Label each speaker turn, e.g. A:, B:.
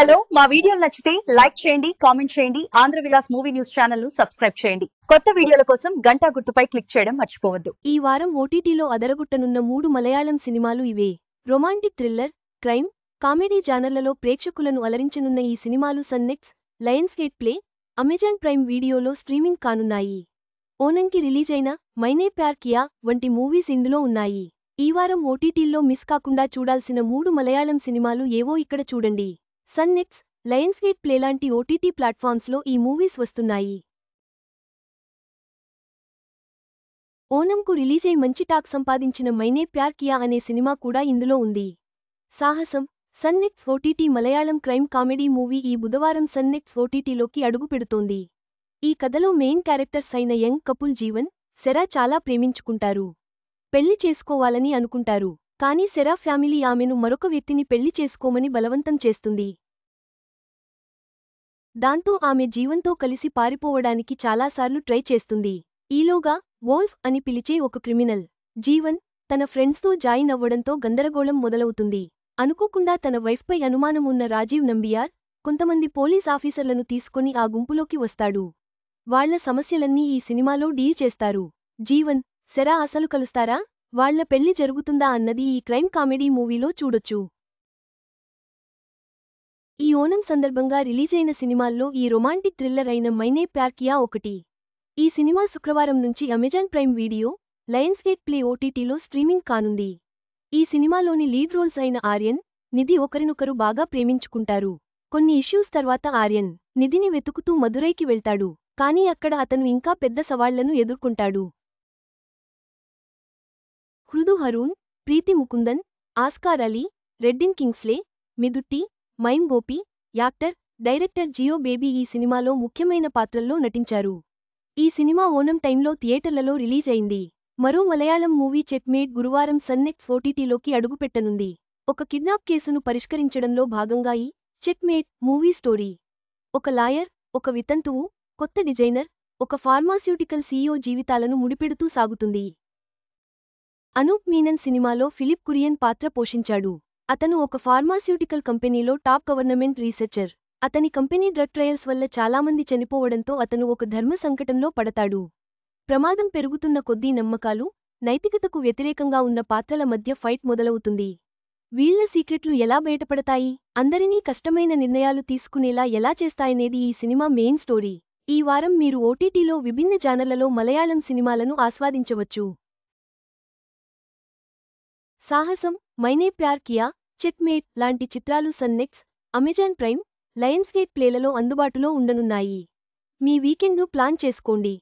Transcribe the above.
A: Hello మా వీడియోలు నచ్చితే లైక్ చేయండి కామెంట్ చేయండి Andhra Vilas movie news channel ను సబ్స్క్రైబ్ చేయండి కొత్త వీడియోల కోసం గంట గుర్తుపై క్లిక్ చేయడం మర్చిపోవద్దు
B: ఈ వారం ఓటీటీలో అదరగొట్టనున్న 3 మలయాళం సినిమాలు ఇవే. రొమాంటిక్ థ్రిల్లర్, క్రైమ్, కామెడీ జానర్లలో ప్రేక్షకులను అలరించనున్న ఈ సినిమాలు సన్నెక్స్, లయన్స్గేట్ ప్లే, అమెజాన్ ప్రైమ్ వీడియోలో స్ట్రీమింగ్ కానున్నాయి. ఓనంకి రిలీజైన మైనే ప్యార్ కియా వంటి మూవీస్ ఇందులో ఉన్నాయి. ఈ వారం ఓటీటీల్లో మిస్ కాకుండా చూడాల్సిన 3 మలయాళం సినిమాలు ఏవో ఇక్కడ చూడండి. సన్నెక్స్, లయన్స్గేట్ ప్లే లాంటి ఓటీటీ ప్లాట్ఫామ్స్లో ఈ మూవీస్ వస్తున్నాయి. ఓనంకు రిలీజై మంచి టాక్ సంపాదించిన మైనే ప్యార్ కియా అనే సినిమా కూడా ఇందులో ఉంది. సాహసం, Sun NXT OTT Malayalam crime comedy movie ఈ బుధవారం సన్నెక్స్ ఓటీటీలోకి అడుగుపెడుతోంది. ఈ కథలో మెయిన్ క్యారెక్టర్స్ అయిన యంగ్ కపుల్ జీవన్, సెరా చాలా ప్రేమించుకుంటారు. పెళ్లి చేసుకోవాలని అనుకుంటారు. కానీ సెరా ఫ్యామిలీ ఆమెను మరొక వ్యక్తిని పెళ్లి చేసుకోమని బలవంతం చేస్తుంది. దాంతో ఆమె జీవన్తో కలిసి పారిపోవడానికి చాలాసార్లు ట్రై చేస్తుంది. ఈలోగా వోల్ఫ్ అని పిలిచే ఒక క్రిమినల్, జీవన్, తన ఫ్రెండ్స్తో జాయిన్ అవ్వడంతో గందరగోళం మొదలవుతుంది. అనుకోకుండా తన వైఫ్పై అనుమానం ఉన్న రాజీవ్ నంబియార్, కొంతమంది పోలీస్ ఆఫీసర్లను తీసుకొని ఆ గుంపులోకి వస్తాడు. వాళ్ల సమస్యలన్నీ ఈ సినిమాలో డీల్ చేస్తారు. జీవన్, సెరా అసలు కలుస్తారా? వాళ్ల పెళ్లి జరుగుతుందా అన్నది ఈ క్రైమ్ కామెడీ మూవీలో చూడొచ్చు. ఈ ఓనం సందర్భంగా రిలీజైన సినిమాల్లో ఈ రొమాంటిక్ థ్రిల్లర్ అయిన మైనే ప్యార్ కియా ఒకటి. ఈ సినిమా శుక్రవారం నుంచి అమెజాన్ ప్రైమ్ వీడియో, లయన్స్గేట్ ప్లే ఓటీటీలో స్ట్రీమింగ్ కానుంది. ఈ సినిమాలోని లీడ్ రోల్స్ అయిన ఆర్యన్, నిధి ఒకరినొకరు బాగా ప్రేమించుకుంటారు. కొన్ని ఇష్యూస్ తర్వాత ఆర్యన్, నిధిని వెతుకుతూ మదురైకి వెళ్తాడు. కానీ అక్కడ అతను ఇంకా పెద్ద సవాళ్లను ఎదుర్కొంటాడు. Hridhu Haroon, Preeti Mukundan, Oscar Ali, Redin Kingsley, Midhutty, mime Gopi, actor, director Jeo Baby ఈ సినిమాలో ముఖ్యమైన పాత్రల్లో నటించారు. ఈ సినిమా ఓనం టైంలో థియేటర్లలో రిలీజ్ అయింది. మరో మలయాళం మూవీ చెక్మేట్ గురువారం సన్నెక్స్ ఓటీటీలోకి అడుగుపెట్టనుంది. ఒక కిడ్నాప్ కేసును పరిష్కరించడంలో భాగంగా ఈ చెక్మేట్ మూవీ స్టోరీ ఒక లాయర్, ఒక వితంతువు, కొత్త డిజైనర్, ఒక ఫార్మాస్యూటికల్ సీఈఓ జీవితాలను ముడిపెడుతూ సాగుతుంది. అనూప్ మీనన్ సినిమాలో ఫిలిప్ కురియన్ పాత్ర పోషించాడు. అతను ఒక ఫార్మాస్యూటికల్ కంపెనీలో టాప్ గవర్నమెంట్ రీసెర్చర్. అతని కంపెనీ డ్రగ్ ట్రయల్స్ వల్ల చాలామంది చనిపోవడంతో అతను ఒక ధర్మ సంకటంలో పడతాడు. ప్రమాదం పెరుగుతున్న కొద్దీ నమ్మకాలు, నైతికతకు వ్యతిరేకంగా ఉన్న పాత్రల మధ్య ఫైట్ మొదలవుతుంది. వీళ్ల సీక్రెట్లు ఎలా బయటపడతాయి, అందరినీ కష్టమైన నిర్ణయాలు తీసుకునేలా ఎలా చేస్తాయనేది ఈ సినిమా మెయిన్ స్టోరీ. ఈ వారం మీరు ఓటీటీలో విభిన్న జానర్లలో మలయాళం సినిమాలను ఆస్వాదించవచ్చు. సాహసం, మైనే ప్యార్ కియా, చెక్మేట్ లాంటి చిత్రాలు సన్నెక్స్, అమెజాన్ ప్రైమ్, లయన్స్గేట్ ప్లేలలో అందుబాటులో ఉండనున్నాయి. మీ వీకెండ్ను ప్లాన్ చేసుకోండి.